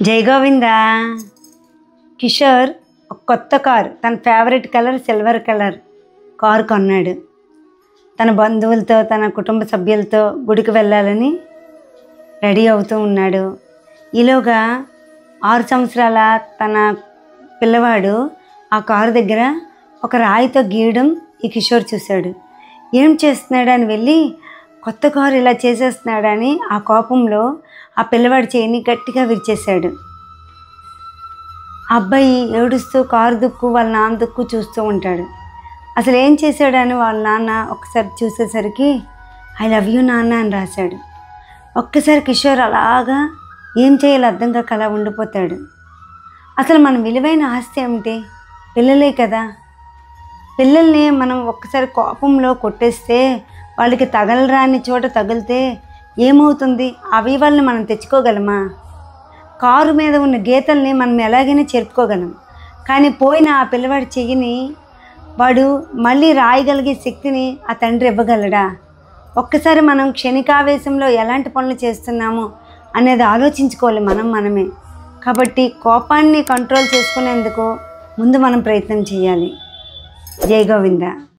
జై గోవింద. కిషోర్ ఒక కొత్త కారు, తన favourite colour silver colour car కొన్నాడు. తన బంధువులతో తన కుటుంబ సభ్యులతో గుడికి వెళ్ళాలని రెడీ అవుతూ ఉన్నాడు. ఈలోగా 6 సంవత్సరాల తన పిల్లవాడు ఆ కారు దగ్గర ఒక రాయితో గీయడం ఈ కిషోర్ చూశాడు. ఏం చేస్తున్నాడని వెళ్ళి కొత్త కారు ఇలా చేసేస్తున్నాడని ఆ కోపంలో ఆ పిల్లవాడి చేయిని గట్టిగా విరిచేశాడు. ఆ అబ్బాయి ఏడుస్తూ కారు దుక్కు వాళ్ళ నాన్న దుక్కు చూస్తూ ఉంటాడు. అసలు ఏం చేశాడని వాళ్ళ నాన్న ఒక్కసారి చూసేసరికి ఐ లవ్ యూ నాన్న అని రాశాడు. ఒక్కసారి కిషోర్ అలాగా ఏం చేయాలో అర్థం కాక అలా ఉండిపోతాడు. అసలు మన విలువైన ఆస్తి ఏమిటి? పిల్లలే కదా. పిల్లల్ని మనం ఒక్కసారి కోపంలో కొట్టేస్తే వాళ్ళకి తగలరాని చోట తగిలితే ఏమవుతుంది? అవి వాళ్ళని మనం తెచ్చుకోగలమా? కారు మీద ఉన్న గీతల్ని మనం ఎలాగైనా చెరుపుకోగలం, కానీ పోయిన ఆ పిల్లవాడి చెయ్యిని వాడు మళ్ళీ రాయగలిగే శక్తిని ఆ తండ్రి ఇవ్వగలడా? ఒక్కసారి మనం క్షణికావేశంలో ఎలాంటి పనులు చేస్తున్నామో అనేది ఆలోచించుకోవాలి మనమే. కాబట్టి కోపాన్ని కంట్రోల్ చేసుకునేందుకు ముందు మనం ప్రయత్నం చేయాలి. జై గోవింద.